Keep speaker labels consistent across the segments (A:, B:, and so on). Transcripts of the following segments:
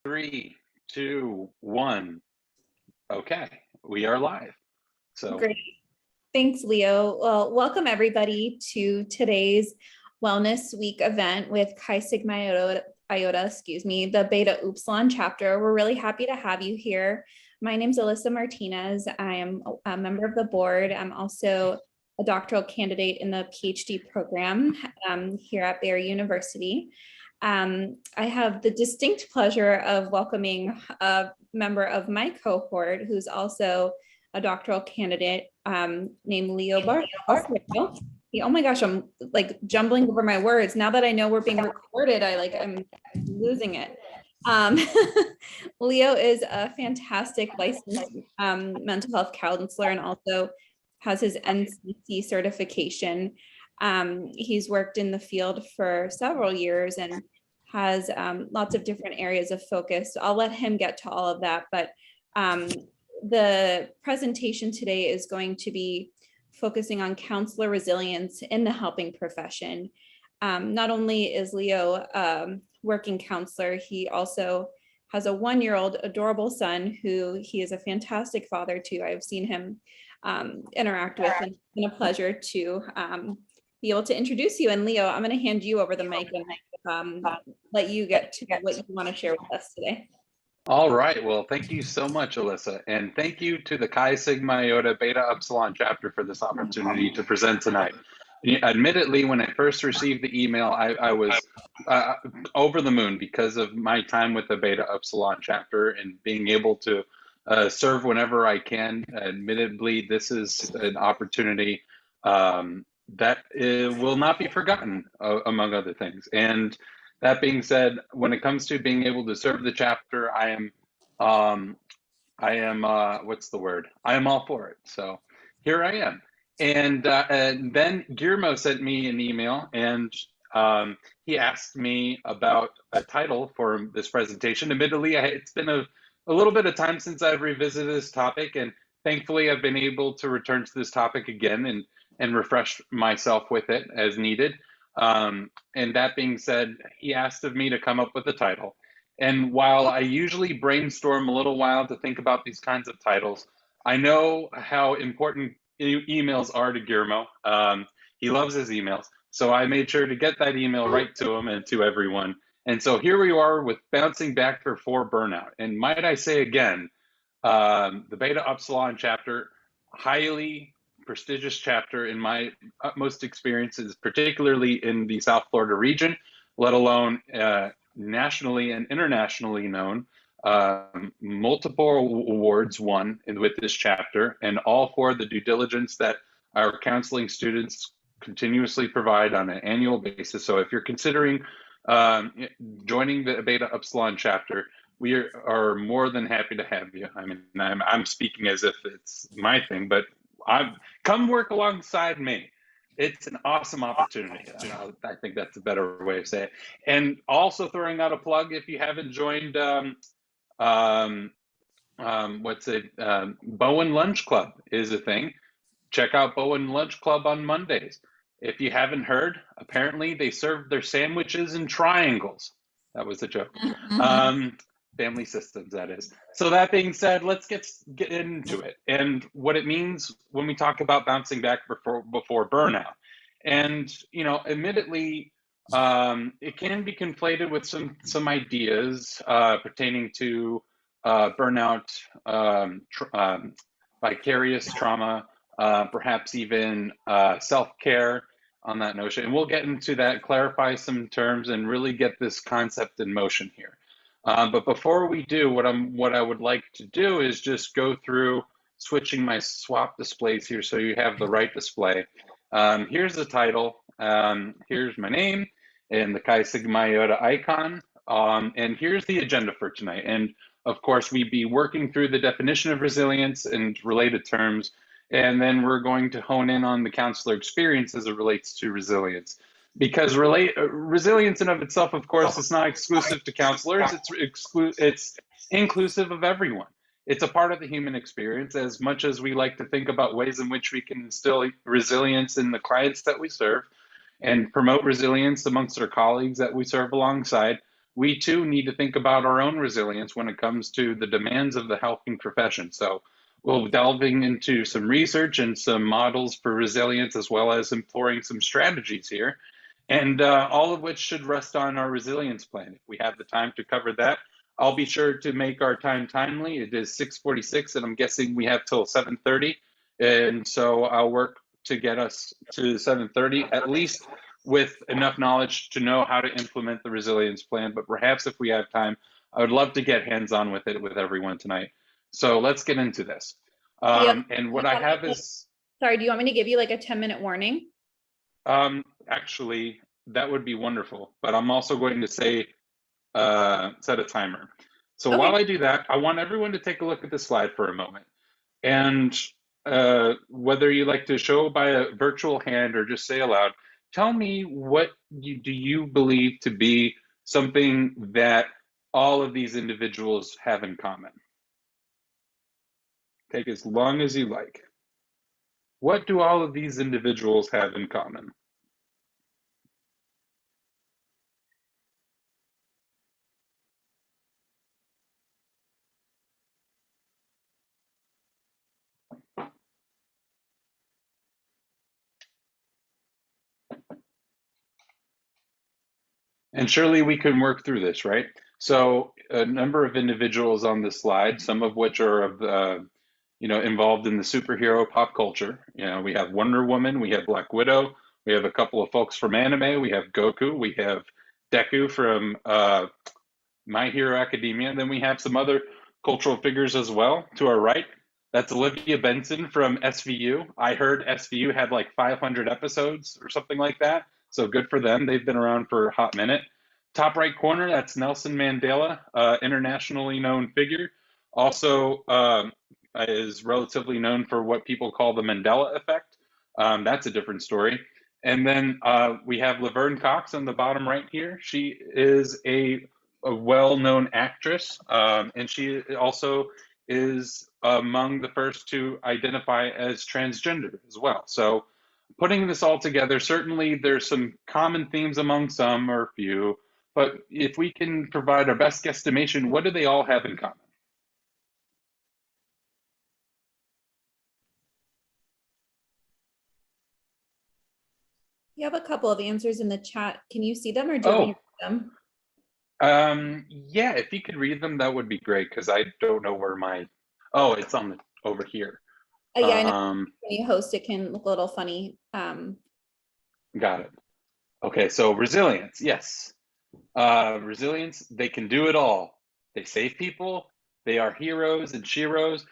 A: Three, two, one. Okay, we are live. So,
B: Great. Thanks, Leo. Well, welcome everybody to today's Wellness Week event with Chi Sigma Iota, the Beta Upsilon chapter. We're really happy to have you here. My name is Alyssa Martinez. I am a member of the board. I'm also a doctoral candidate in the PhD program here at Barry University. I have the distinct pleasure of welcoming a member of my cohort who's also a doctoral candidate named Leo Balseiro. Oh my gosh, I'm like jumbling over my words. Now that I know we're being recorded, I'm losing it. Leo is a fantastic licensed mental health counselor and also has his NCC certification. He's worked in the field for several years and has lots of different areas of focus. So I'll let him get to all of that, but the presentation today is going to be focusing on counselor resilience in the helping profession. Not only is Leo a working counselor, he also has a 1-year-old adorable son who he is a fantastic father to. I've seen him interact with, and it's been a pleasure to be able to introduce you. And Leo, I'm going to hand you over the mic and let you get to what you want to share with us today.
A: all right. Well, thank you so much, Alyssa. And thank you to the Chi Sigma Iota Beta Epsilon chapter for this opportunity to present tonight. Admittedly, when I first received the email, I was over the moon because of my time with the Beta Epsilon chapter and being able to serve whenever I can. Admittedly, this is an opportunity that will not be forgotten, among other things. And that being said, when it comes to being able to serve the chapter, what's the word? I am all for it. So here I am. And then Guillermo sent me an email and he asked me about a title for this presentation. Admittedly, it's been a little bit of time since I've revisited this topic, and thankfully I've been able to return to this topic again and refresh myself with it as needed. And that being said, he asked of me to come up with a title. And while I usually brainstorm a little while to think about these kinds of titles, I know how important emails are to Guillermo. He loves his emails. So I made sure to get that email right to him and to everyone. And so here we are with Bouncing Back Before Burnout. And might I say again, the Beta Upsilon chapter, highly prestigious chapter in my utmost experiences, particularly in the South Florida region, let alone nationally and internationally known. Multiple awards won with this chapter, and all for the due diligence that our counseling students continuously provide on an annual basis. So if you're considering joining the Beta Upsilon chapter, we are more than happy to have you. I mean, I'm speaking as if it's my thing, but come work alongside me. It's an awesome opportunity. I think that's a better way of saying it. And also throwing out a plug, if you haven't joined, Bowen Lunch Club is a thing. Check out Bowen Lunch Club on Mondays. If you haven't heard, apparently they serve their sandwiches in triangles. That was a joke. Family systems, that is. So that being said, let's get into it and what it means when we talk about bouncing back before burnout. And admittedly, it can be conflated with some ideas pertaining to burnout, vicarious trauma, perhaps even self-care on that notion. And we'll get into that, clarify some terms, and really get this concept in motion here. But before we do, what I would like to do is just go through switching my swap displays here so you have the right display. Here's the title. Here's my name and the Chi Sigma Iota icon. And here's the agenda for tonight. And of course, we'd be working through the definition of resilience and related terms. And then we're going to hone in on the counselor experience as it relates to resilience. Because resilience in of itself, of course, is not exclusive to counselors. It's inclusive of everyone. It's a part of the human experience. As much as we like to think about ways in which we can instill resilience in the clients that we serve and promote resilience amongst our colleagues that we serve alongside, we too need to think about our own resilience when it comes to the demands of the helping profession. So we'll delving into some research and some models for resilience, as well as employing some strategies here, and all of which should rest on our resilience plan. If we have the time to cover that, I'll be sure to make our time timely. It is 6:46, and I'm guessing we have till 7:30, and so I'll work to get us to 7:30 at least with enough knowledge to know how to implement the resilience plan. But perhaps if we have time, I would love to get hands-on with it with everyone tonight. So let's get into this.
B: Leo,
A: And what I have is,
B: sorry, do you want me to give you like a 10-minute warning?
A: actually, that would be wonderful. But I'm also going to say, set a timer. So
B: Okay.
A: while I do that, I want everyone to take a look at the slide for a moment. And whether you like to show by a virtual hand or just say aloud, tell me what do you believe to be something that all of these individuals have in common? Take as long as you like. What do all of these individuals have in common? And surely we can work through this, right? So a number of individuals on this slide, some of which are of involved in the superhero pop culture. We have Wonder Woman, we have Black Widow, we have a couple of folks from anime, we have Goku, we have Deku from My Hero Academia. And then we have some other cultural figures as well to our right. That's Olivia Benson from SVU. I heard SVU had like 500 episodes or something like that. So good for them. They've been around for a hot minute. Top right corner, that's Nelson Mandela, internationally known figure. Also is relatively known for what people call the Mandela effect. That's a different story. And then we have Laverne Cox on the bottom right here. She is a well-known actress, and she also is among the first to identify as transgender as well. So putting this all together, certainly there's some common themes among some or few, but if we can provide our best guesstimation, what do they all have in common?
B: You have a couple of answers in the chat. Can you see them or do you want me
A: Oh,
B: to read them?
A: yeah, if you could read them, that would be great because I don't know where oh, it's on over here.
B: Yeah, I know
A: Um,
B: when you host, it can look a little funny.
A: got it. Okay, so resilience, yes. Resilience, they can do it all. They save people. They are heroes and sheroes.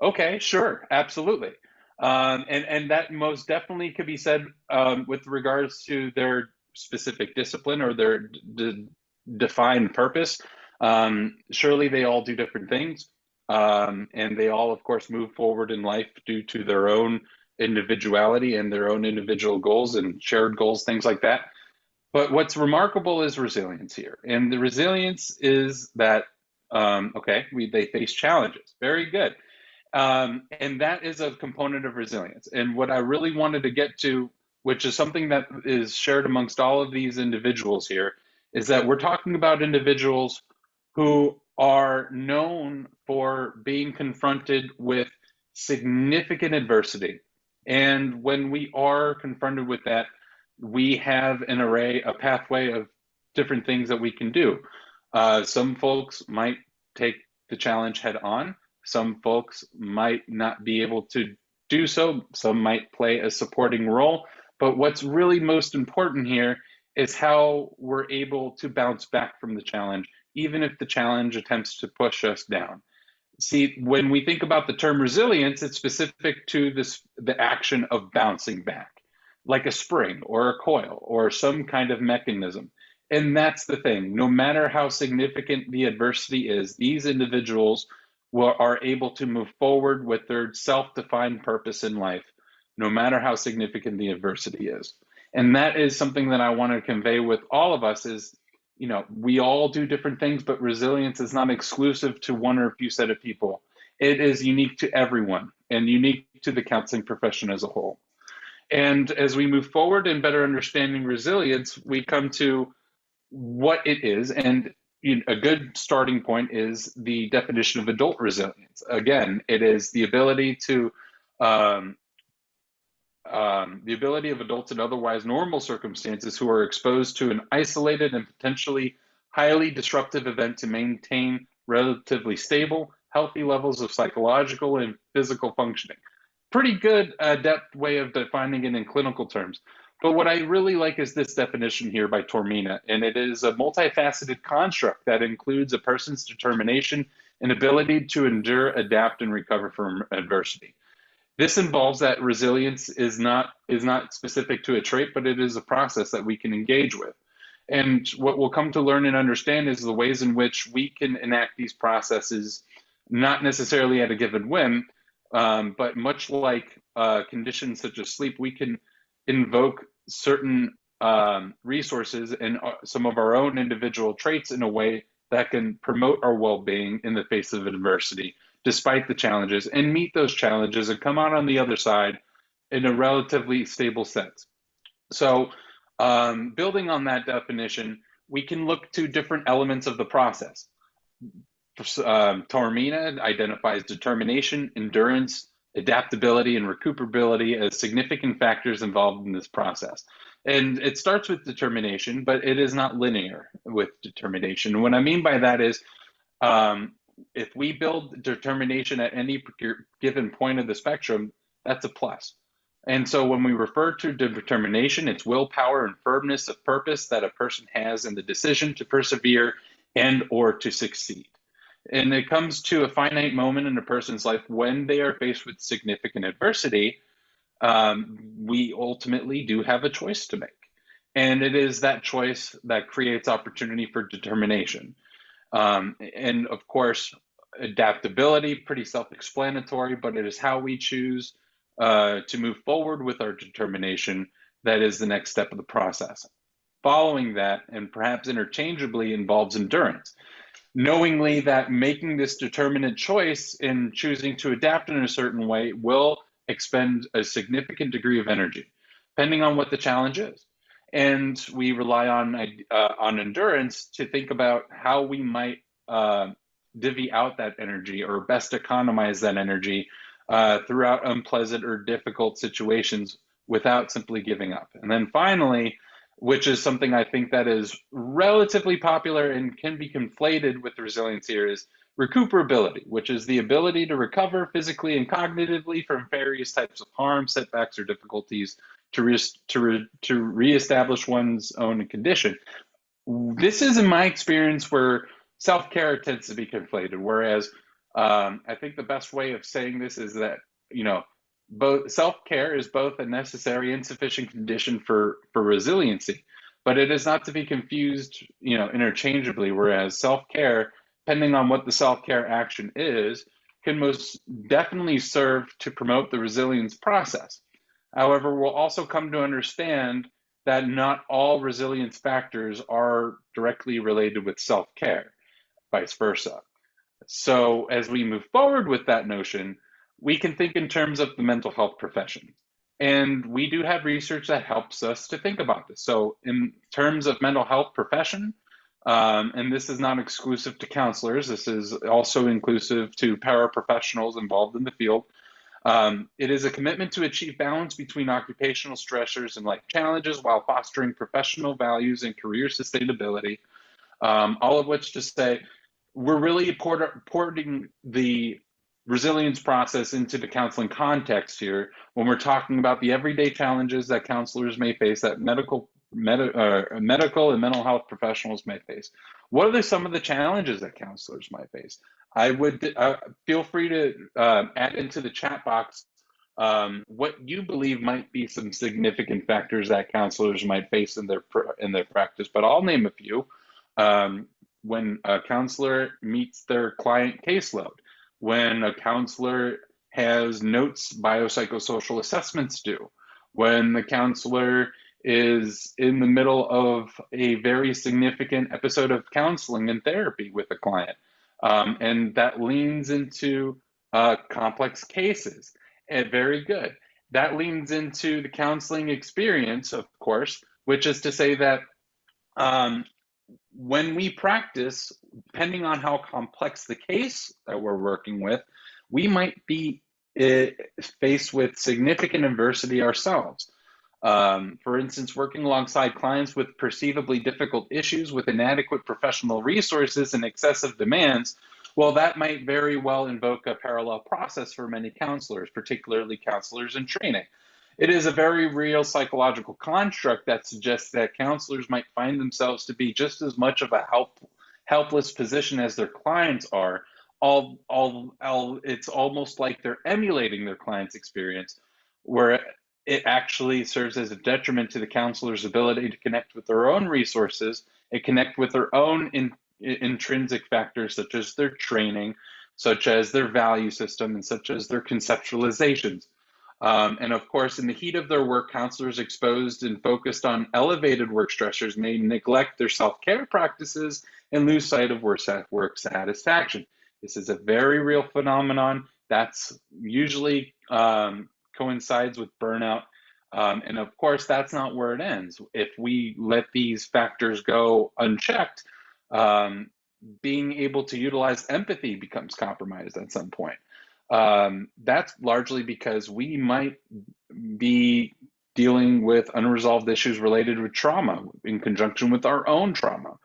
A: Okay, sure, absolutely. And that most definitely could be said with regards to their specific discipline or their defined purpose. Surely they all do different things. And they all, of course, move forward in life due to their own individuality and their own individual goals and shared goals, things like that. But what's remarkable is resilience here. And the resilience is that, okay, they face challenges. Very good. And that is a component of resilience. And what I really wanted to get to, which is something that is shared amongst all of these individuals here, is that we're talking about individuals who are known for being confronted with significant adversity. And when we are confronted with that, we have an array, a pathway of different things that we can do. Some folks might take the challenge head on. Some folks might not be able to do so. Some might play a supporting role. But what's really most important here is how we're able to bounce back from the challenge, even if the challenge attempts to push us down. See, when we think about the term resilience, it's specific to the action of bouncing back, like a spring or a coil or some kind of mechanism. And that's the thing. No matter how significant the adversity is, these individuals are able to move forward with their self-defined purpose in life, no matter how significant the adversity is. And that is something that I want to convey with all of us is, we all do different things, but resilience is not exclusive to one or a few set of people. It is unique to everyone and unique to the counseling profession as a whole. And as we move forward in better understanding resilience, we come to what it is. And a good starting point is the definition of adult resilience. Again, it is the ability to um, the ability of adults in otherwise normal circumstances who are exposed to an isolated and potentially highly disruptive event to maintain relatively stable, healthy levels of psychological and physical functioning. Pretty good depth way of defining it in clinical terms. But what I really like is this definition here by Tormina, and it is a multifaceted construct that includes a person's determination and ability to endure, adapt, and recover from adversity. This involves that resilience is not specific to a trait, but it is a process that we can engage with. And what we'll come to learn and understand is the ways in which we can enact these processes, not necessarily at a given whim, but much like conditions such as sleep, we can invoke certain resources and some of our own individual traits in a way that can promote our well-being in the face of adversity, despite the challenges, and meet those challenges and come out on the other side in a relatively stable sense. So, building on that definition, we can look to different elements of the process. Taormina identifies determination, endurance, adaptability, and recuperability as significant factors involved in this process. And it starts with determination, but it is not linear with determination. What I mean by that is, if we build determination at any given point of the spectrum, that's a plus. And so when we refer to determination, it's willpower and firmness of purpose that a person has in the decision to persevere and or to succeed. And it comes to a finite moment in a person's life when they are faced with significant adversity, we ultimately do have a choice to make. And it is that choice that creates opportunity for determination. And of course, adaptability, pretty self-explanatory, but it is how we choose to move forward with our determination that is the next step of the process. Following that, and perhaps interchangeably, involves endurance. Knowingly that making this determinate choice in choosing to adapt in a certain way will expend a significant degree of energy, depending on what the challenge is. And we rely on endurance to think about how we might divvy out that energy or best economize that energy throughout unpleasant or difficult situations without simply giving up. And then finally, which is something I think that is relatively popular and can be conflated with resilience here, is recuperability, which is the ability to recover physically and cognitively from various types of harm, setbacks, or difficulties to reestablish one's own condition. This is, in my experience, where self-care tends to be conflated, whereas I think the best way of saying this is that, both self-care is both a necessary and sufficient condition for resiliency, but it is not to be confused, interchangeably, whereas self-care, depending on what the self-care action is, can most definitely serve to promote the resilience process. However, we'll also come to understand that not all resilience factors are directly related with self-care, vice versa. So as we move forward with that notion, we can think in terms of the mental health profession. And we do have research that helps us to think about this. So in terms of mental health profession, and this is not exclusive to counselors, this is also inclusive to paraprofessionals involved in the field. It is a commitment to achieve balance between occupational stressors and life challenges while fostering professional values and career sustainability. All of which to say, we're really porting the resilience process into the counseling context here when we're talking about the everyday challenges that counselors may face, that medical and mental health professionals may face. What are some of the challenges that counselors might face? I would feel free to add into the chat box what you believe might be some significant factors that counselors might face in their practice, but I'll name a few. When a counselor meets their client caseload, when a counselor has notes biopsychosocial assessments due, when the counselor is in the middle of a very significant episode of counseling and therapy with a client, and that leans into complex cases. And very good. That leans into the counseling experience, of course, which is to say that when we practice, depending on how complex the case that we're working with, we might be uh, faced with significant adversity ourselves. For instance, working alongside clients with perceivably difficult issues with inadequate professional resources and excessive demands, well, that might very well invoke a parallel process for many counselors, particularly counselors in training. It is a very real psychological construct that suggests that counselors might find themselves to be just as much of a helpless position as their clients are. It's almost like they're emulating their client's experience, where it actually serves as a detriment to the counselor's ability to connect with their own resources and connect with their own intrinsic factors, such as their training, such as their value system, and such as their conceptualizations. And of course, in the heat of their work, counselors exposed and focused on elevated work stressors may neglect their self care practices and lose sight of work satisfaction. This is a very real phenomenon that's usually coincides with burnout. And of course, that's not where it ends. If we let these factors go unchecked, um, being able to utilize empathy becomes compromised at some point. That's largely because we might be dealing with unresolved issues related with trauma in conjunction with our own trauma.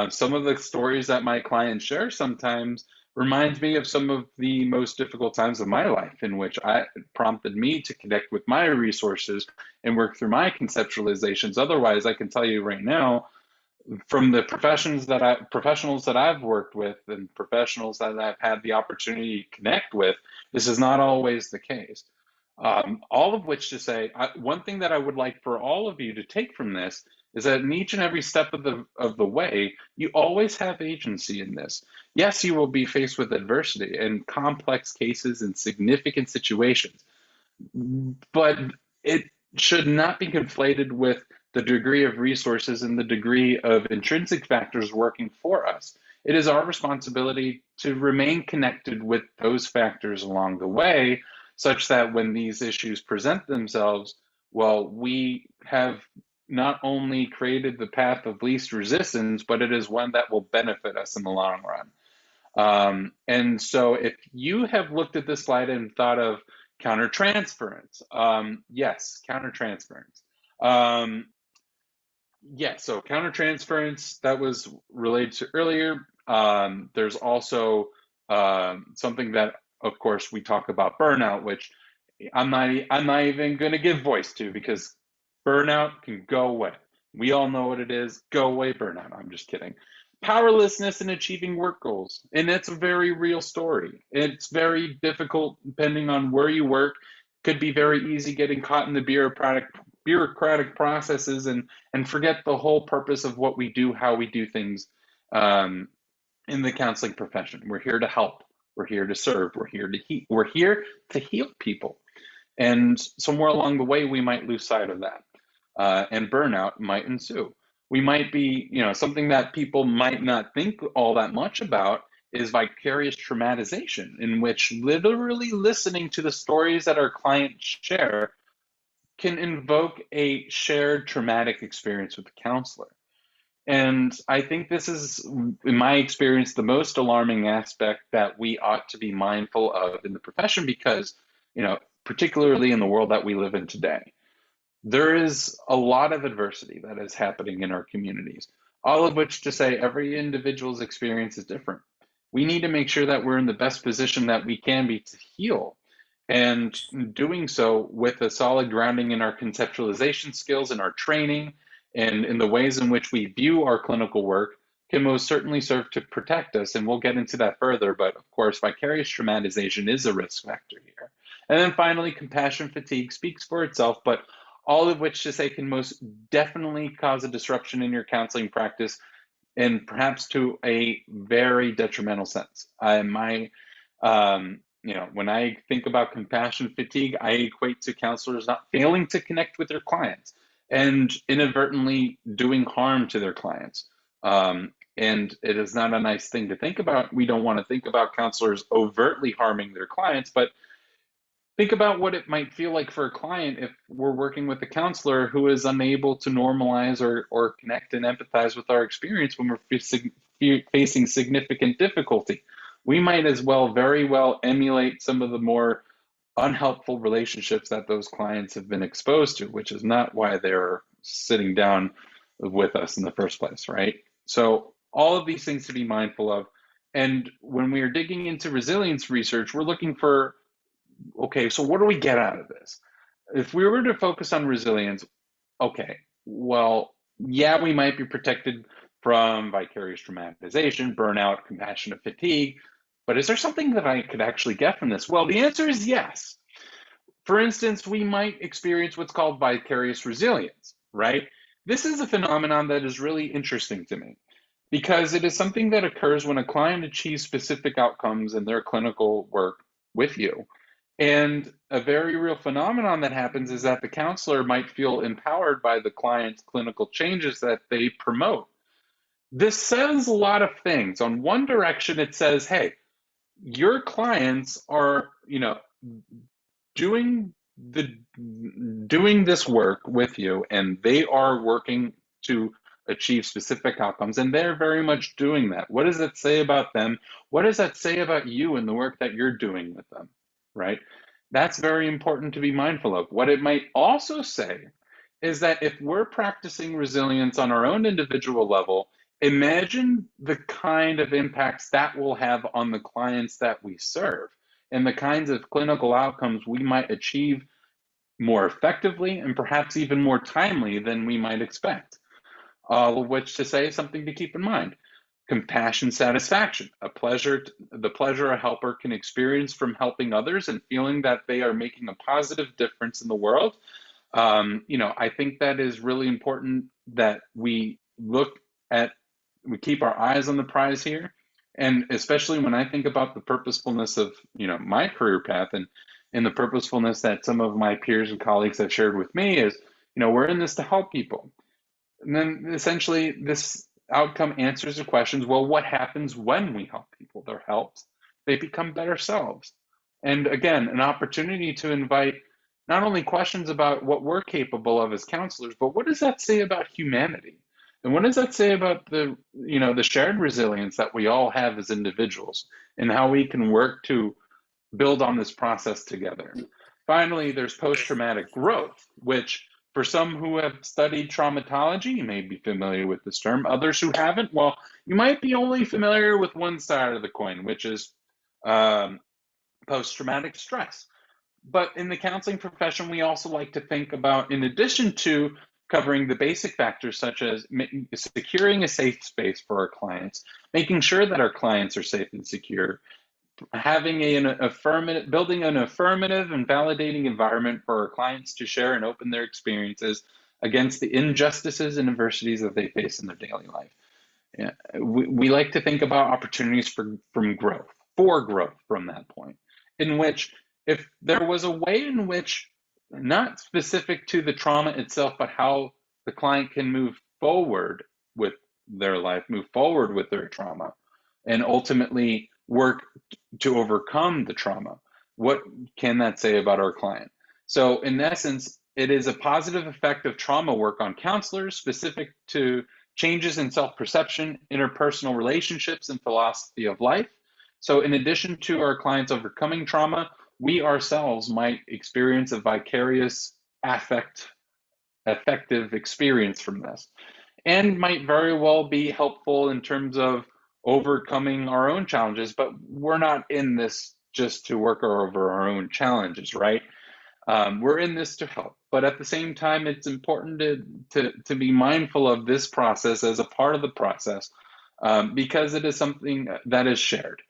A: Some of the stories that my clients share sometimes reminds me of some of the most difficult times of my life, in which I prompted me to connect with my resources and work through my conceptualizations. Otherwise, I can tell you right now, from the professionals that I've worked with and professionals that I've had the opportunity to connect with, this is not always the case. All of which to say, one thing that I would like for all of you to take from this is that in each and every step of the way, you always have agency in this. Yes, you will be faced with adversity and complex cases and significant situations, but it should not be conflated with the degree of resources and the degree of intrinsic factors working for us. It is our responsibility to remain connected with those factors along the way, such that when these issues present themselves, well, we have not only created the path of least resistance, but it is one that will benefit us in the long run. And so if you have looked at this slide and thought of countertransference, yes, countertransference. Um, yeah, so countertransference that was related to earlier. There's also something that, of course, we talk about burnout, which I'm not even going to give voice to, because burnout can go away. We all know what it is. Go away, burnout. I'm just kidding. Powerlessness in achieving work goals. And it's a very real story. It's very difficult depending on where you work. Could be very easy getting caught in the bureaucratic processes and forget the whole purpose of what we do, how we do things um, in the counseling profession. We're here to help. We're here to serve. We're here to heal people. And somewhere along the way, we might lose sight of that, and burnout might ensue. We might be, something that people might not think all that much about is vicarious traumatization, in which literally listening to the stories that our clients share can invoke a shared traumatic experience with the counselor. And I think this is, in my experience, the most alarming aspect that we ought to be mindful of in the profession, because, particularly in the world that we live in today, there is a lot of adversity that is happening in our communities, all of which to say every individual's experience is different. We need to make sure that we're in the best position that we can be to heal. And doing so with a solid grounding in our conceptualization skills and our training and in the ways in which we view our clinical work can most certainly serve to protect us. And we'll get into that further. But of course, vicarious traumatization is a risk factor here. And then finally, compassion fatigue speaks for itself, but all of which to say can most definitely cause a disruption in your counseling practice, and perhaps to a very detrimental sense. When I think about compassion fatigue, I equate to counselors not failing to connect with their clients and inadvertently doing harm to their clients. And it is not a nice thing to think about. We don't want to think about counselors overtly harming their clients, but Think about what it might feel like for a client if we're working with a counselor who is unable to normalize or connect and empathize with our experience when we're facing significant difficulty. We might as well very well emulate some of the more unhelpful relationships that those clients have been exposed to, which is not why they're sitting down with us in the first place, right? So all of these things to be mindful of. And when we are digging into resilience research, we're looking for, okay, so what do we get out of this? If we were to focus on resilience, okay, well, yeah, we might be protected from vicarious traumatization, burnout, compassionate fatigue, but is there something that I could actually get from this? Well, the answer is yes. For instance, we might experience what's called vicarious resilience, right? This is a phenomenon that is really interesting to me because it is something that occurs when a client achieves specific outcomes in their clinical work with you. And a very real phenomenon that happens is that the counselor might feel empowered by the client's clinical changes that they promote. This says a lot of things. On one direction, it says, hey, your clients are, doing the doing this work with you, and they are working to achieve specific outcomes, and they're very much doing that. What does that say about them? What does that say about you and the work that you're doing with them, right? That's very important to be mindful of. What it might also say is that if we're practicing resilience on our own individual level, imagine the kind of impacts that will have on the clients that we serve and the kinds of clinical outcomes we might achieve more effectively and perhaps even more timely than we might expect. All of which to say something to keep in mind. Compassion satisfaction, the pleasure a helper can experience from helping others and feeling that they are making a positive difference in the world. I think that is really important that we we keep our eyes on the prize here. And especially when I think about the purposefulness of, my career path and the purposefulness that some of my peers and colleagues have shared with me is, we're in this to help people. And then essentially this outcome answers the questions, well, what happens when we help people? They're helped, they become better selves. And again, an opportunity to invite not only questions about what we're capable of as counselors, but what does that say about humanity? And what does that say about the shared resilience that we all have as individuals and how we can work to build on this process together? Finally, there's post-traumatic growth, which for some who have studied traumatology, you may be familiar with this term. Others who haven't, well, you might be only familiar with one side of the coin, which is post-traumatic stress. But in the counseling profession, we also like to think about, in addition to covering the basic factors such as securing a safe space for our clients, making sure that our clients are safe and secure, having building an affirmative and validating environment for our clients to share and open their experiences against the injustices and adversities that they face in their daily life. Yeah, we like to think about opportunities for growth from that point, in which if there was a way in which, not specific to the trauma itself, but how the client can move forward with their life, move forward with their trauma, and ultimately work to overcome the trauma, what can that say about our client? So in essence, it is a positive effect of trauma work on counselors specific to changes in self-perception, interpersonal relationships, and philosophy of life. So in addition to our clients overcoming trauma, we ourselves might experience a vicarious affective experience from this, and might very well be helpful in terms of overcoming our own challenges. But we're not in this just to work over our own challenges, right? We're in this to help, but at the same time, it's important to be mindful of this process as a part of the process, because it is something that is shared.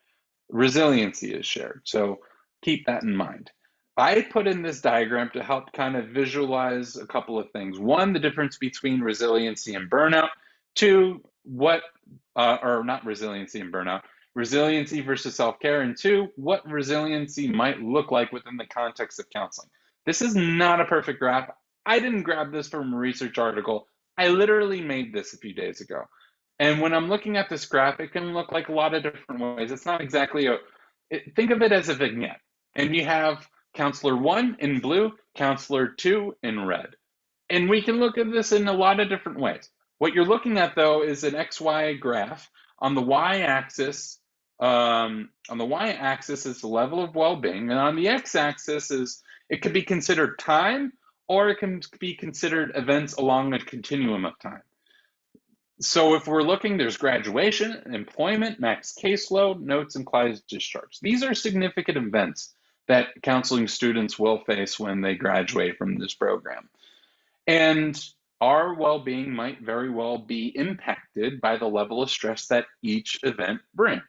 A: Resiliency is shared, so keep that in mind. I put in this diagram to help kind of visualize a couple of things. One, the difference between resiliency and burnout. Two, or not resiliency and burnout, resiliency versus self-care. And two, what resiliency might look like within the context of counseling. This is not a perfect graph. I didn't grab this from a research article. I literally made this a few days ago. And when I'm looking at this graph, it can look like a lot of different ways. It's not exactly think of it as a vignette. And you have Counselor 1 in blue, Counselor 2 in red. And we can look at this in a lot of different ways. What you're looking at, though, is an XY graph. On the y-axis, is the level of well-being, and on the x-axis is it could be considered time, or it can be considered events along a continuum of time. So if we're looking, there's graduation, employment, max caseload, notes, and class discharge. These are significant events that counseling students will face when they graduate from this program. And our well-being might very well be impacted by the level of stress that each event brings.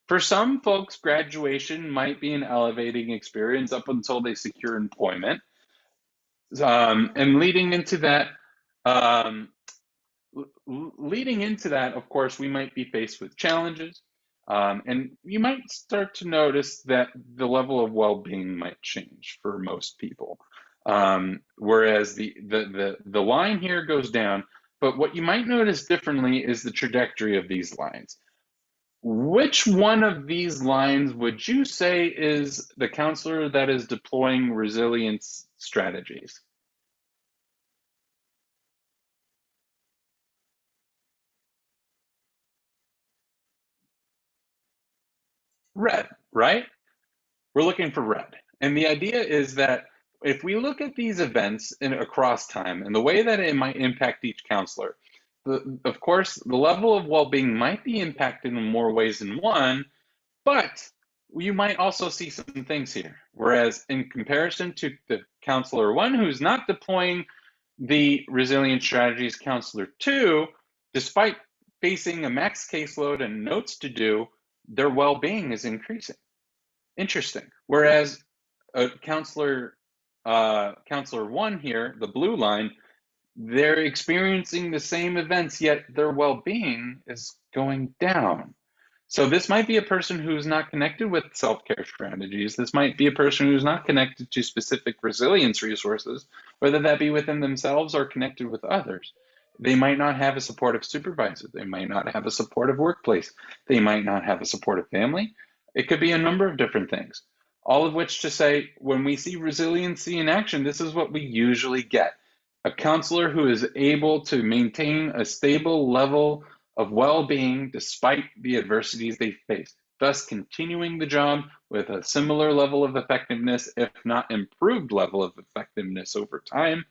A: For some folks, graduation might be an elevating experience up until they secure employment. And leading into that, of course, we might be faced with challenges. And you might start to notice that the level of well-being might change for most people. Whereas the line here goes down, but what you might notice differently is the trajectory of these lines. Which one of these lines would you say is the counselor that is deploying resilience strategies? Red, right? We're looking for red. And the idea is that if we look at these events across time and the way that it might impact each counselor, of course, the level of well-being might be impacted in more ways than one, but you might also see some things here. Whereas in comparison to the counselor 1 who's not deploying the resilience strategies, counselor 2, despite facing a max caseload and notes to do, their well-being is increasing. Interesting. Whereas counselor 1 here, the blue line, they're experiencing the same events, yet their well-being is going down. So this might be a person who's not connected with self-care strategies. This might be a person who's not connected to specific resilience resources, whether that be within themselves or connected with others. They might not have a supportive supervisor. They might not have a supportive workplace. They might not have a supportive family. It could be a number of different things. All of which to say, when we see resiliency in action, this is what we usually get. A counselor who is able to maintain a stable level of well-being despite the adversities they face, thus continuing the job with a similar level of effectiveness, if not improved level of effectiveness over time.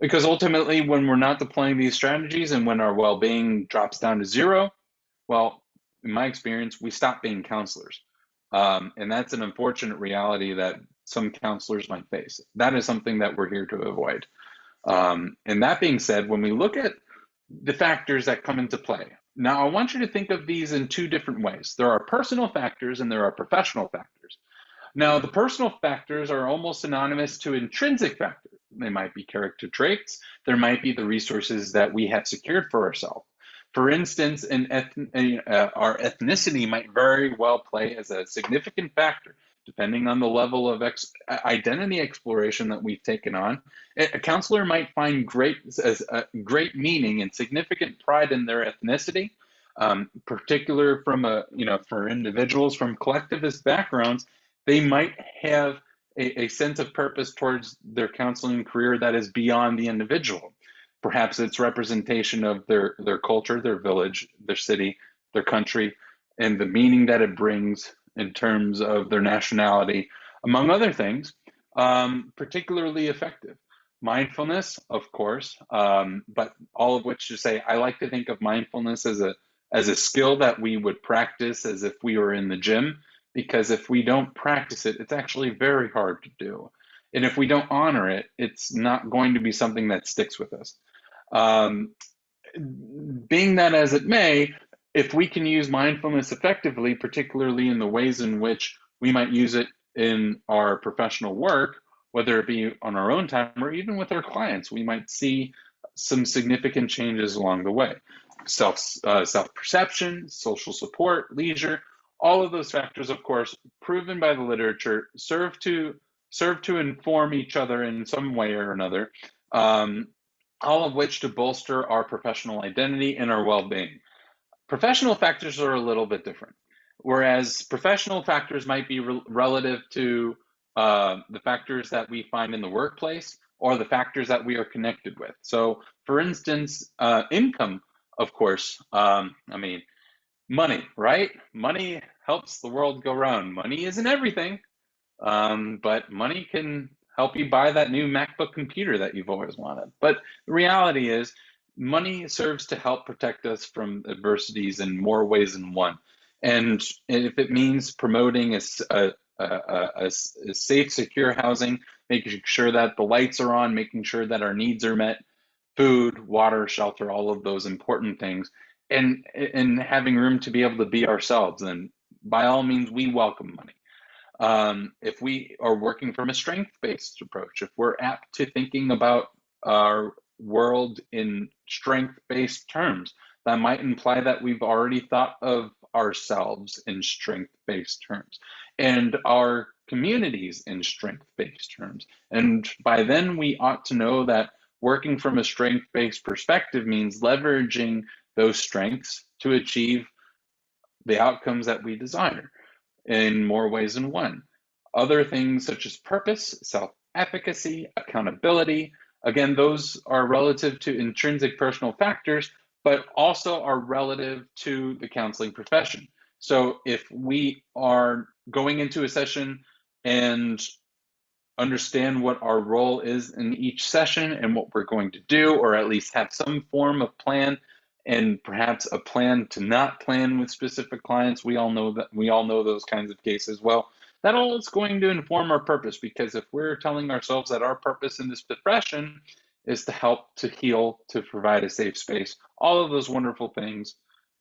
A: Because ultimately, when we're not deploying these strategies and when our well-being drops down to zero, well, in my experience, we stop being counselors. And that's an unfortunate reality that some counselors might face. That is something that we're here to avoid. And that being said, when we look at the factors that come into play, now I want you to think of these in two different ways. There are personal factors and there are professional factors. Now, the personal factors are almost synonymous to intrinsic factors. They might be character traits. There might be the resources that we have secured for ourselves. For instance, our ethnicity might very well play as a significant factor, depending on the level of identity exploration that we've taken on. A counselor might find great meaning and significant pride in their ethnicity, particular for individuals from collectivist backgrounds. They might have a sense of purpose towards their counseling career that is beyond the individual. Perhaps it's representation of their culture, their village, their city, their country, and the meaning that it brings in terms of their nationality, among other things, particularly effective. Mindfulness, of course, but all of which to say, I like to think of mindfulness as a skill that we would practice as if we were in the gym, because if we don't practice it, it's actually very hard to do. And if we don't honor it, it's not going to be something that sticks with us. Being that as it may, if we can use mindfulness effectively, particularly in the ways in which we might use it in our professional work, whether it be on our own time or even with our clients, we might see some significant changes along the way. Self-perception, social support, leisure, all of those factors, of course, proven by the literature, serve to inform each other in some way or another, all of which to bolster our professional identity and our well-being. Professional factors are a little bit different. Whereas professional factors might be relative to the factors that we find in the workplace or the factors that we are connected with. So, for instance, income, of course, I mean, money, right? Money helps the world go round. Money isn't everything, but money can help you buy that new MacBook computer that you've always wanted. But the reality is, money serves to help protect us from adversities in more ways than one. And if it means promoting a safe, secure housing, making sure that the lights are on, making sure that our needs are met, food, water, shelter, all of those important things, and having room to be able to be ourselves, then by all means, we welcome money. If we are working from a strength-based approach, if we're apt to thinking about our world in strength-based terms, that might imply that we've already thought of ourselves in strength-based terms and our communities in strength-based terms. And by then, we ought to know that working from a strength-based perspective means leveraging those strengths to achieve the outcomes that we desire in more ways than one. Other things such as purpose, self-efficacy, accountability, again, those are relative to intrinsic personal factors, but also are relative to the counseling profession. So if we are going into a session and understand what our role is in each session and what we're going to do, or at least have some form of plan and perhaps a plan to not plan with specific clients. We all know those kinds of cases. Well, that all is going to inform our purpose, because if we're telling ourselves that our purpose in this profession is to help, to heal, to provide a safe space, all of those wonderful things,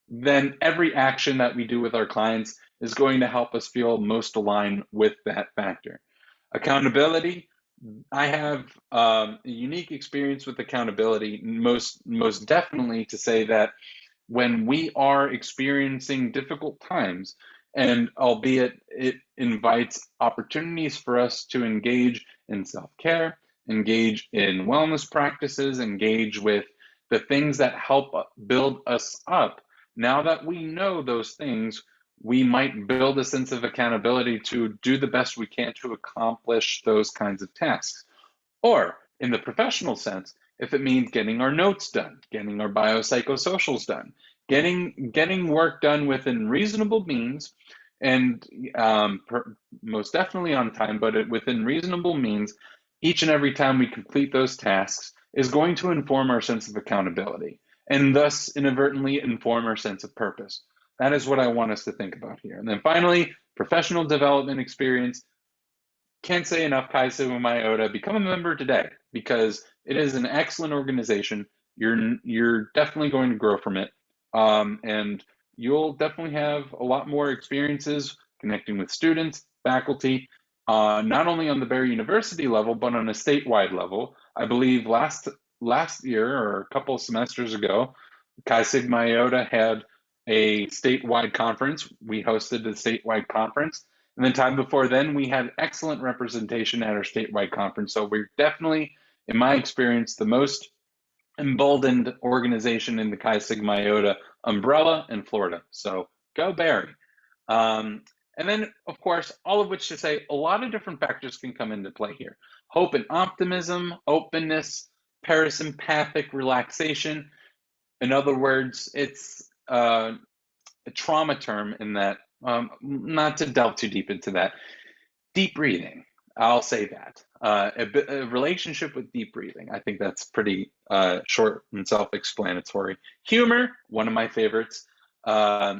A: then every action that we do with our clients is going to help us feel most aligned with that factor. Accountability, I have a unique experience with accountability, most definitely to say that when we are experiencing difficult times, and albeit it invites opportunities for us to engage in self-care, engage in wellness practices, engage with the things that help build us up. Now that we know those things, we might build a sense of accountability to do the best we can to accomplish those kinds of tasks. Or in the professional sense, if it means getting our notes done, getting our biopsychosocials done, getting work done within reasonable means, and most definitely on time, but within reasonable means, each and every time we complete those tasks is going to inform our sense of accountability, and thus inadvertently inform our sense of purpose. That is what I want us to think about here. And then finally, professional development experience. Can't say enough, Chi Sigma Iota. Become a member today, because it is an excellent organization. You're definitely going to grow from it, and you'll definitely have a lot more experiences connecting with students, faculty, not only on the Barry University level, but on a statewide level. I believe last year or a couple of semesters ago, Chi Sigma Iota had a statewide conference. We hosted a statewide conference. And then time before then, we had excellent representation at our statewide conference. So we're definitely, in my experience, the most emboldened organization in the Chi Sigma Iota umbrella in Florida. So go Barry. And then, of course, all of which to say, a lot of different factors can come into play here. Hope and optimism, openness, parasympathetic relaxation. In other words, it's a trauma term in that, not to delve too deep into that, deep breathing. I'll say that. A relationship with deep breathing. I think that's pretty short and self-explanatory. Humor, one of my favorites.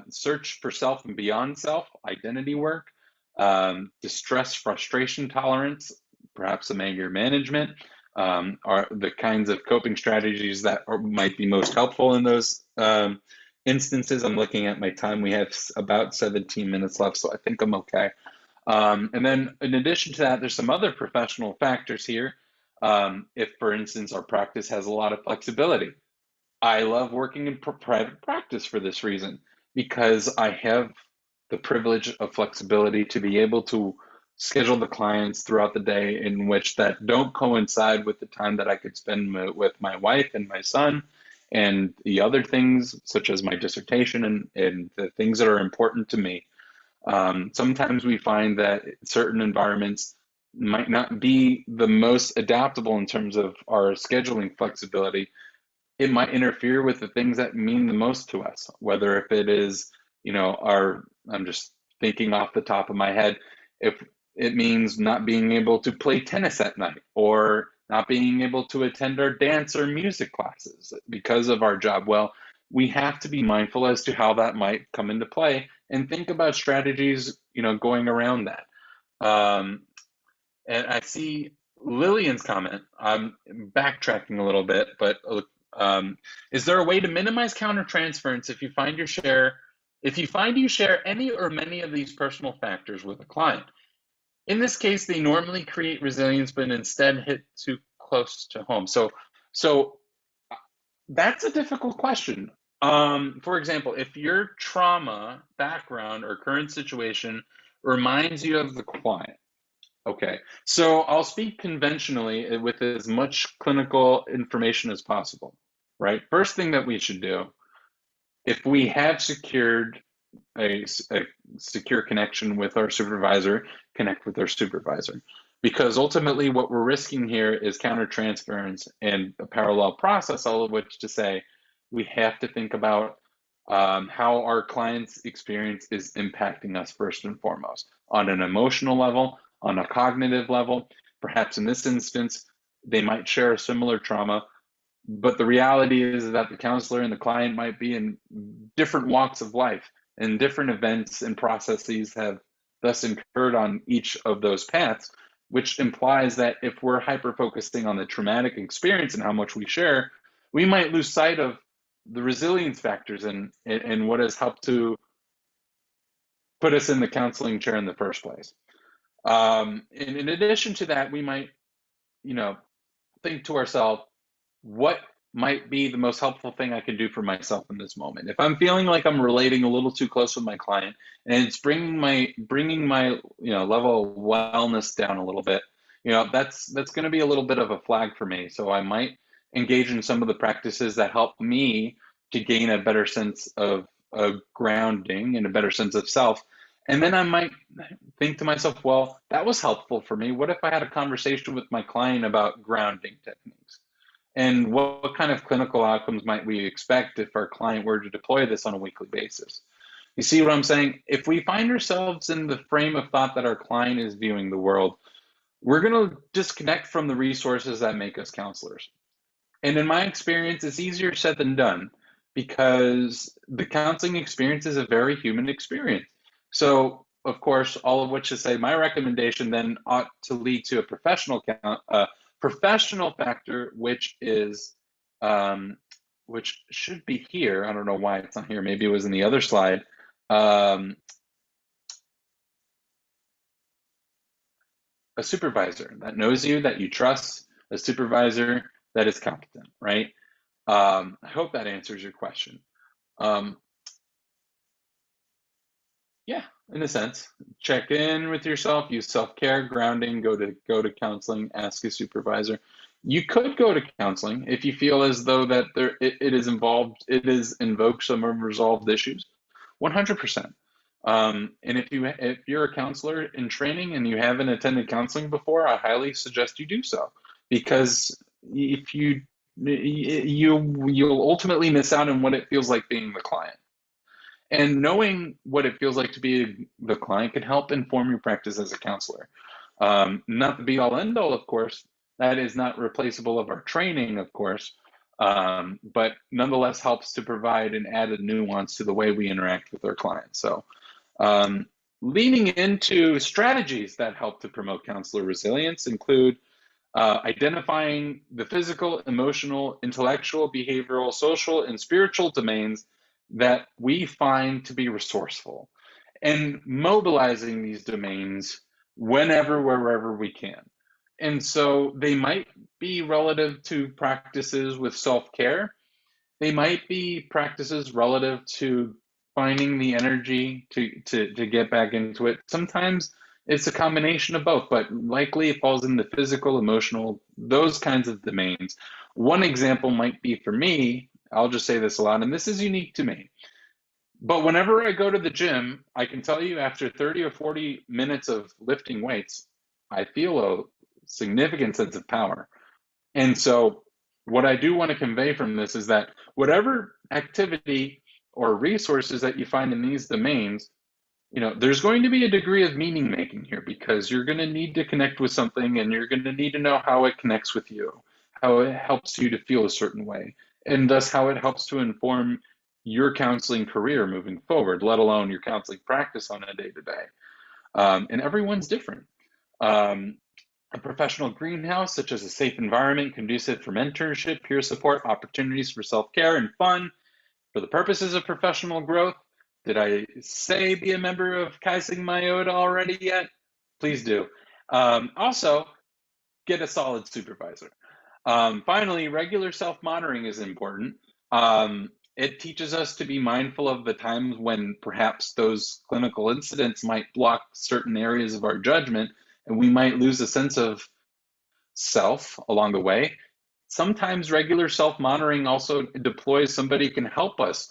A: Search for self and beyond self, identity work. Distress, frustration tolerance, perhaps some anger management, are the kinds of coping strategies that might be most helpful in those instances. I'm looking at my time. We have about 17 minutes left, so I think I'm okay. And then in addition to that, there's some other professional factors here. If, for instance, our practice has a lot of flexibility. I love working in private practice for this reason, because I have the privilege of flexibility to be able to schedule the clients throughout the day in which that don't coincide with the time that I could spend with my wife and my son, and the other things such as my dissertation and the things that are important to me. Sometimes we find that certain environments might not be the most adaptable in terms of our scheduling flexibility, it might interfere with the things that mean the most to us, whether if it is, I'm just thinking off the top of my head, if it means not being able to play tennis at night or not being able to attend our dance or music classes because of our job. Well, we have to be mindful as to how that might come into play and think about strategies, going around that. Um, and I see Lillian's comment. I'm backtracking a little bit, but is there a way to minimize countertransference if you find you share any or many of these personal factors with a client? In this case, they normally create resilience, but instead hit too close to home. So that's a difficult question. For example, if your trauma background or current situation reminds you of the client. Okay, so I'll speak conventionally with as much clinical information as possible, right? First thing that we should do, if we have secured a secure connection with our supervisor, connect with our supervisor. Because ultimately, what we're risking here is countertransference and a parallel process, all of which to say we have to think about how our client's experience is impacting us first and foremost on an emotional level, on a cognitive level. Perhaps in this instance, they might share a similar trauma, but the reality is that the counselor and the client might be in different walks of life, and different events and processes have thus occurred on each of those paths, which implies that if we're hyper focusing on the traumatic experience and how much we share, we might lose sight of the resilience factors and what has helped to put us in the counseling chair in the first place. And in addition to that, we might, think to ourselves, what might be the most helpful thing I can do for myself in this moment? If I'm feeling like I'm relating a little too close with my client and it's bringing my level of wellness down a little bit, that's going to be a little bit of a flag for me. So I might engage in some of the practices that help me to gain a better sense of grounding and a better sense of self. And then I might think to myself, well, that was helpful for me. What if I had a conversation with my client about grounding techniques? And what kind of clinical outcomes might we expect if our client were to deploy this on a weekly basis? You see what I'm saying? If we find ourselves in the frame of thought that our client is viewing the world, we're going to disconnect from the resources that make us counselors. And in my experience, it's easier said than done because the counseling experience is a very human experience. So, of course, all of which to say, my recommendation then ought to lead to a professional factor, which should be here. I don't know why it's not here. Maybe it was in the other slide. A supervisor that knows you, that you trust, a supervisor that is competent, right? I hope that answers your question. Yeah, in a sense, check in with yourself, use self-care, grounding, go to counseling, ask a supervisor. You could go to counseling if you feel as though that it is invoked some unresolved issues. 100%. And if you're a counselor in training and you haven't attended counseling before, I highly suggest you do so, because if you'll ultimately miss out on what it feels like being the client. And knowing what it feels like to be the client can help inform your practice as a counselor. Not the be all end all, of course. That is not replaceable of our training, of course, but nonetheless helps to provide an added nuance to the way we interact with our clients. So, leaning into strategies that help to promote counselor resilience include identifying the physical, emotional, intellectual, behavioral, social, and spiritual domains that we find to be resourceful, and mobilizing these domains whenever, wherever we can. And so they might be relative to practices with self-care. They might be practices relative to finding the energy to get back into it. Sometimes it's a combination of both, but likely it falls in the physical, emotional, those kinds of domains. One example might be for me, I'll just say this a lot, and this is unique to me. But whenever I go to the gym, I can tell you after 30 or 40 minutes of lifting weights, I feel a significant sense of power. And so, what I do want to convey from this is that whatever activity or resources that you find in these domains, there's going to be a degree of meaning making here because you're going to need to connect with something and you're going to need to know how it connects with you, how it helps you to feel a certain way, and thus how it helps to inform your counseling career moving forward, let alone your counseling practice on a day to day. And everyone's different. A professional greenhouse, such as a safe environment conducive for mentorship, peer support, opportunities for self-care and fun for the purposes of professional growth. Did I say be a member of Chi Sigma Iota already yet? Please do. Also, get a solid supervisor. Finally, regular self-monitoring is important. It teaches us to be mindful of the times when perhaps those clinical incidents might block certain areas of our judgment, and we might lose a sense of self along the way. Sometimes regular self-monitoring also deploys somebody who can help us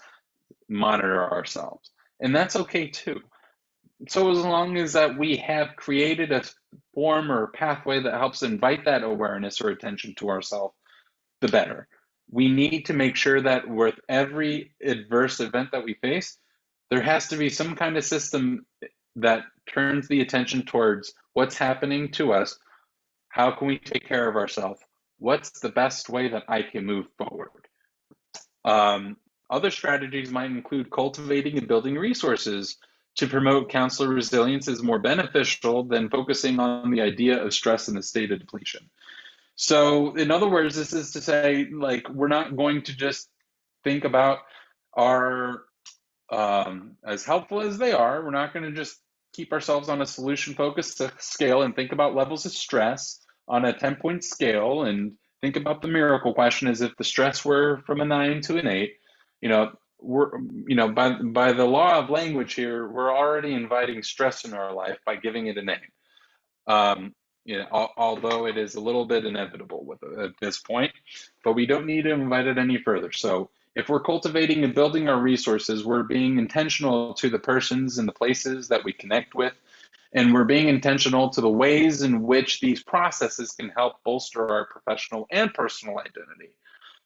A: monitor ourselves, and that's okay too. So as long as that we have created a form or pathway that helps invite that awareness or attention to ourselves, the better. We need to make sure that with every adverse event that we face, there has to be some kind of system that turns the attention towards what's happening to us. How can we take care of ourselves? What's the best way that I can move forward? Other strategies might include cultivating and building resources to promote counselor resilience is more beneficial than focusing on the idea of stress in a state of depletion. So in other words, this is to say, like, we're not going to just think about our, as helpful as they are, we're not going to just keep ourselves on a solution focused scale and think about levels of stress on a 10-point scale and think about the miracle question as if the stress were from a 9 to an 8. We're, by the law of language here, we're already inviting stress in our life by giving it a name. Although it is a little bit inevitable at this point, but we don't need to invite it any further. So if we're cultivating and building our resources, we're being intentional to the persons and the places that we connect with, and we're being intentional to the ways in which these processes can help bolster our professional and personal identity.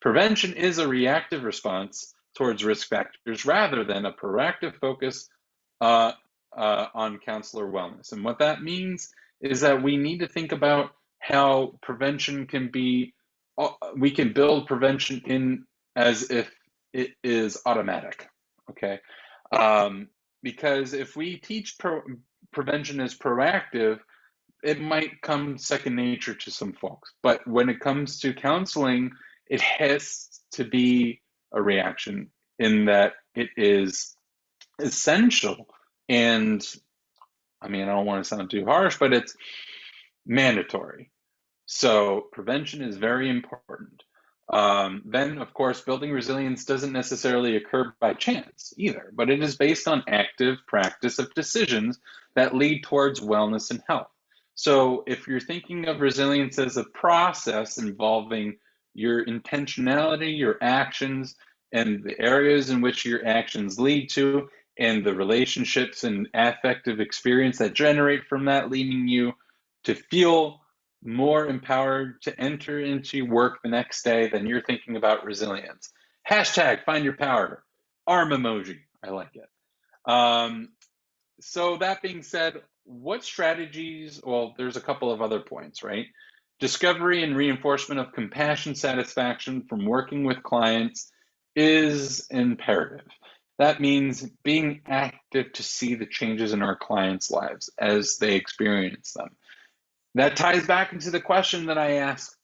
A: Prevention is a reactive response towards risk factors rather than a proactive focus on counselor wellness. And what that means is that we need to think about how prevention can be, we can build prevention in as if it is automatic, okay? Because if we teach prevention as proactive, it might come second nature to some folks. But when it comes to counseling, it has to be a reaction in that it is essential. And I mean, I don't want to sound too harsh, but it's mandatory. So prevention is very important. Then, of course, building resilience doesn't necessarily occur by chance either, but it is based on active practice of decisions that lead towards wellness and health. So if you're thinking of resilience as a process involving your intentionality, your actions, and the areas in which your actions lead to, and the relationships and affective experience that generate from that, leading you to feel more empowered to enter into work the next day, then you're thinking about resilience. Hashtag find your power. Arm emoji. I like it. So that being said, what strategies? Well, there's a couple of other points, right? Discovery and reinforcement of compassion satisfaction from working with clients is imperative. That means being active to see the changes in our clients' lives as they experience them. That ties back into the question that I asked.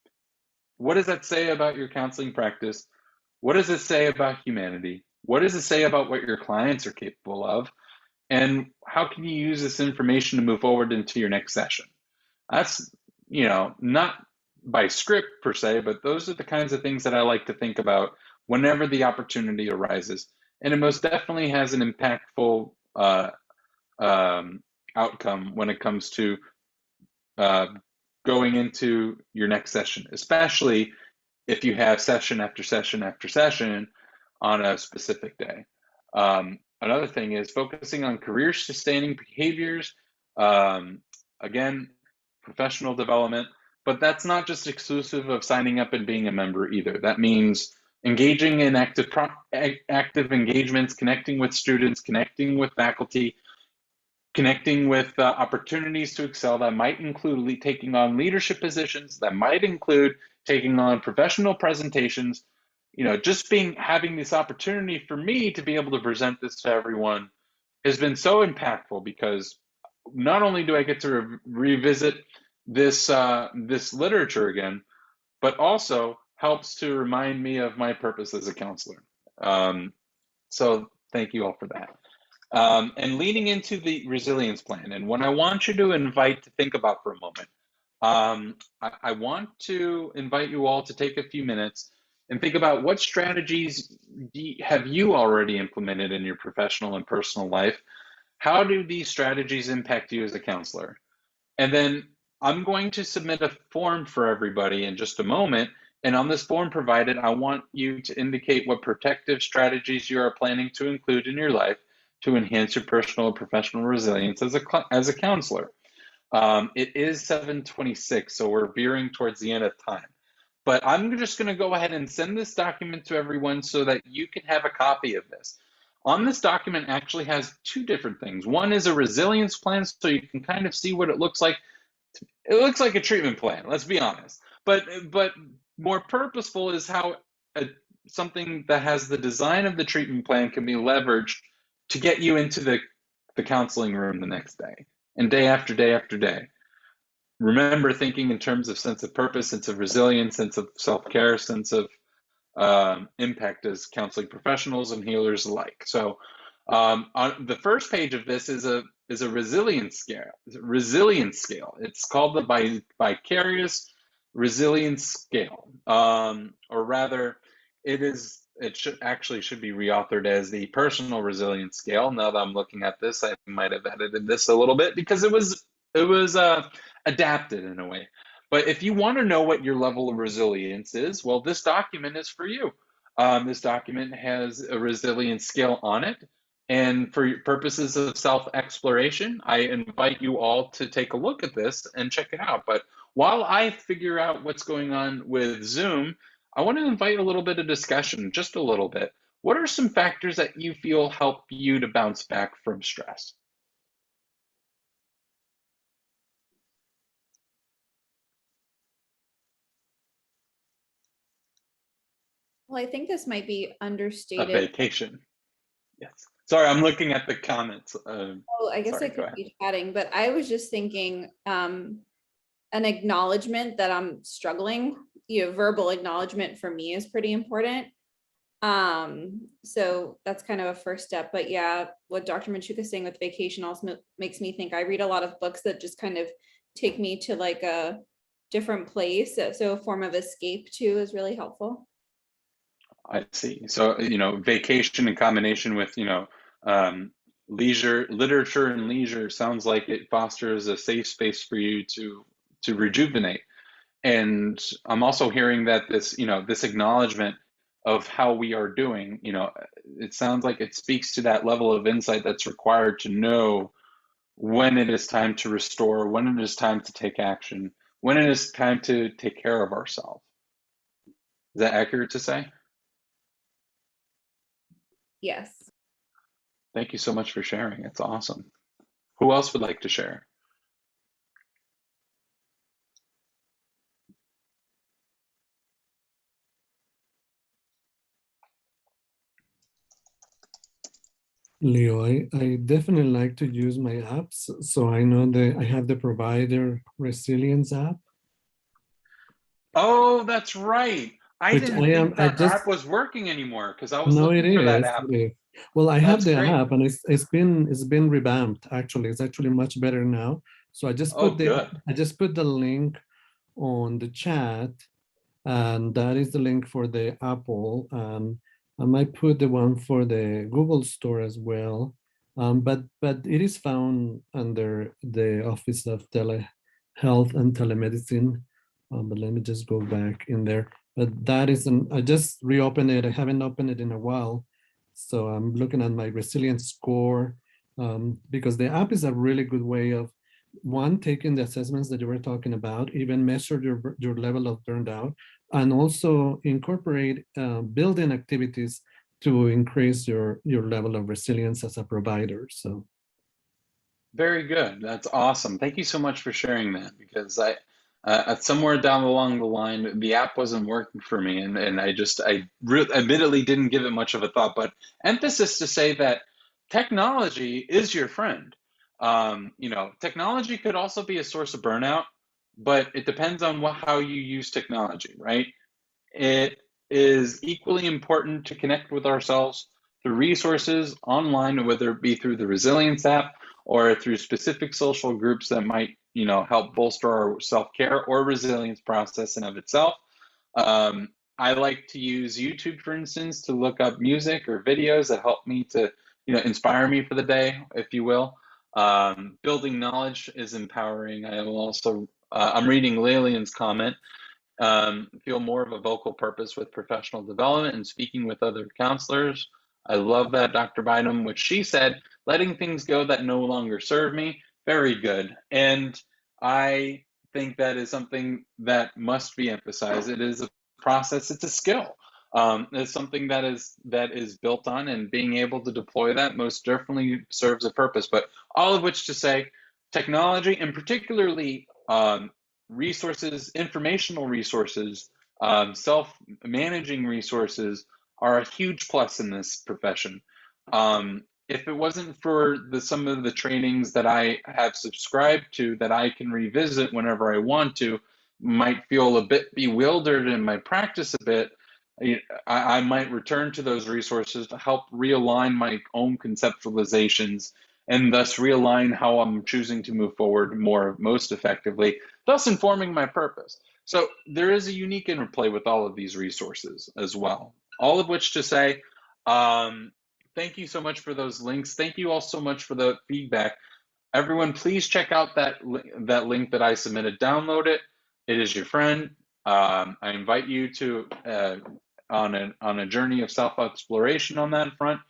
A: What does that say about your counseling practice? What does it say about humanity? What does it say about what your clients are capable of? And how can you use this information to move forward into your next session? That's, not by script per se, but those are the kinds of things that I like to think about whenever the opportunity arises. And it most definitely has an impactful outcome when it comes to going into your next session, especially if you have session after session after session on a specific day. Another thing is focusing on career sustaining behaviors. Again, professional development, but that's not just exclusive of signing up and being a member either. That means engaging in active engagements, connecting with students, connecting with faculty, connecting with opportunities to excel. That might include taking on leadership positions, that might include taking on professional presentations. Just having this opportunity for me to be able to present this to everyone has been so impactful, because not only do I get to revisit this literature again, but also helps to remind me of my purpose as a counselor. So thank you all for that. And leading into the resilience plan, and what I want you to invite to think about for a moment, I want to invite you all to take a few minutes and think about what strategies have you already implemented in your professional and personal life. How do these strategies impact you as a counselor? And then I'm going to submit a form for everybody in just a moment. And on this form provided, I want you to indicate what protective strategies you are planning to include in your life to enhance your personal and professional resilience as a counselor. It is 7:26, so we're veering towards the end of time. But I'm just going to go ahead and send this document to everyone so that you can have a copy of this. On this document actually has two different things. One is a resilience plan, so you can kind of see what it looks like. It looks like a treatment plan, let's be honest. But more purposeful is how something that has the design of the treatment plan can be leveraged to get you into the counseling room the next day, and day after day after day. Remember, thinking in terms of sense of purpose, sense of resilience, sense of self-care, sense of impact as counseling professionals and healers alike. So on the first page of this is a resilience scale. It's called the Vicarious Resilience Scale, or rather, it should be reauthored as the Personal Resilience Scale. Now that I'm looking at this, I might have edited this a little bit because it was adapted in a way. But if you want to know what your level of resilience is, well, this document is for you. This document has a resilience scale on it. And for purposes of self-exploration, I invite you all to take a look at this and check it out. But while I figure out what's going on with Zoom, I want to invite a little bit of discussion, just a little bit. What are some factors that you feel help you to bounce back from stress?
B: Well, I think this might be
A: A
B: understated.
A: vacation. Yes. Sorry, I'm looking at the comments.
B: I guess I could be chatting, but I was just thinking an acknowledgement that I'm struggling. Verbal acknowledgement for me is pretty important. So that's kind of a first step. But yeah, what Dr. Machuca is saying with vacation also makes me think. I read a lot of books that just kind of take me to like a different place. So a form of escape too is really helpful.
A: I see. So, vacation in combination with, leisure, literature and leisure sounds like it fosters a safe space for you to rejuvenate. And I'm also hearing that this acknowledgement of how we are doing, it sounds like it speaks to that level of insight that's required to know when it is time to restore, when it is time to take action, when it is time to take care of ourselves. Is that accurate to say?
B: Yes.
A: Thank you so much for sharing. It's awesome. Who else would like to share?
C: Leo, I definitely like to use my apps. So I know that I have the Provider Resilience app.
A: Oh, that's right. I
C: Which
A: didn't think that app was working anymore because I was looking for that app.
C: Well, I have the
A: great.
C: app and it's been revamped. Actually, it's actually much better now. So I just put the link on the chat, and that is the link for the Apple. I might put the one for the Google Store as well. But it is found under the Office of Telehealth and Telemedicine. But let me just go back in there. But that isn't, I just reopened it. I haven't opened it in a while. So I'm looking at my resilience score, because the app is a really good way of one, taking the assessments that you were talking about, even measure your level of burned out, and also incorporate building activities to increase your level of resilience as a provider. So.
A: Very good. That's awesome. Thank you so much for sharing that, because somewhere down along the line, the app wasn't working for me, and I admittedly didn't give it much of a thought. But emphasis to say that technology is your friend. Technology could also be a source of burnout, but it depends on how you use technology, right? It is equally important to connect with ourselves through resources online, whether it be through the Resilience app or through specific social groups that might, help bolster our self-care or resilience process in of itself. I like to use YouTube, for instance, to look up music or videos that help me to, inspire me for the day, if you will. Building knowledge is empowering. I'm reading Lillian's comment. Feel more of a vocal purpose with professional development and speaking with other counselors. I love that, Dr. Bynum, which she said, letting things go that no longer serve me. Very good. And I think that is something that must be emphasized. It is a process, it's a skill. It's something that is built on, and being able to deploy that most definitely serves a purpose. But all of which to say, technology, and particularly resources, informational resources, self-managing resources are a huge plus in this profession. If it wasn't for some of the trainings that I have subscribed to that I can revisit whenever I want to, might feel a bit bewildered in my practice a bit, I might return to those resources to help realign my own conceptualizations and thus realign how I'm choosing to move forward most effectively, thus informing my purpose. So there is a unique interplay with all of these resources as well. All of which to say, thank you so much for those links. Thank you all so much for the feedback. Everyone, please check out that link that I submitted. Download it. It is your friend. I invite you to on a journey of self-exploration on that front.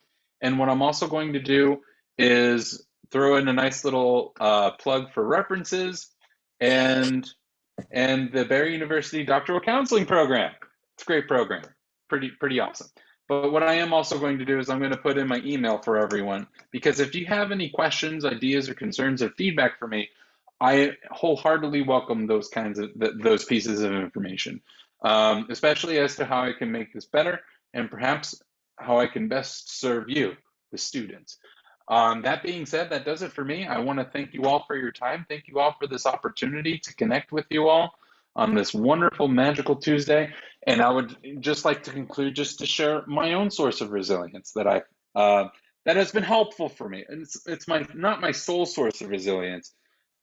A: And what I'm also going to do is throw in a nice little plug for references and the Barry University Doctoral Counseling Program. It's a great program, pretty awesome. But what I am also going to do is I'm going to put in my email for everyone, because if you have any questions, ideas, or concerns or feedback for me, I wholeheartedly welcome those those pieces of information, especially as to how I can make this better and perhaps how I can best serve you, the students. That being said, that does it for me. I want to thank you all for your time. Thank you all for this opportunity to connect with you all on this wonderful, magical Tuesday. And I would just like to conclude just to share my own source of resilience that that has been helpful for me. And it's not my sole source of resilience,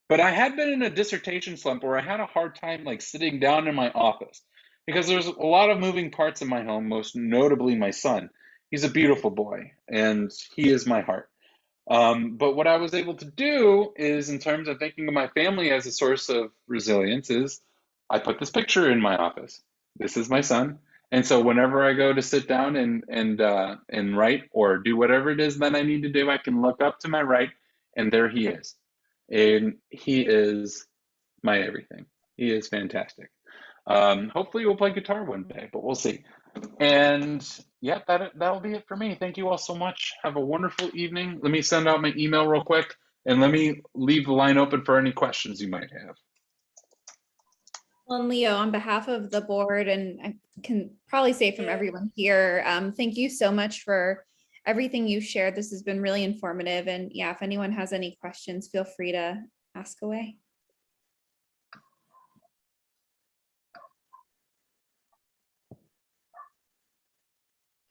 A: but I had been in a dissertation slump where I had a hard time sitting down in my office, because there's a lot of moving parts in my home, most notably my son. He's a beautiful boy, and he is my heart. But what I was able to do is, in terms of thinking of my family as a source of resilience, is I put this picture in my office. This is my son. And so whenever I go to sit down and write or do whatever it is that I need to do, I can look up to my right, and there he is. And he is my everything. He is fantastic. Hopefully we'll play guitar one day, but we'll see. And yeah, that'll be it for me. Thank you all so much. Have a wonderful evening. Let me send out my email real quick, and let me leave the line open for any questions you might have.
B: Well, Leo, on behalf of the board, and I can probably say from everyone here, thank you so much for everything you shared. This has been really informative. And yeah, if anyone has any questions, feel free to ask away.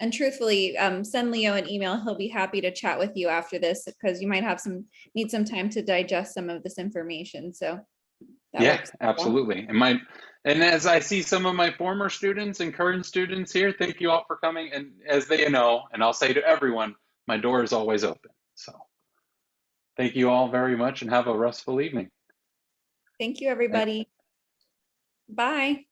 B: And truthfully, send Leo an email. He'll be happy to chat with you after this, because you might need some time to digest some of this information. So that works.
A: Absolutely. And as I see some of my former students and current students here, thank you all for coming. And as they know, and I'll say to everyone, my door is always open. So thank you all very much, and have a restful evening.
B: Thank you, everybody. Bye.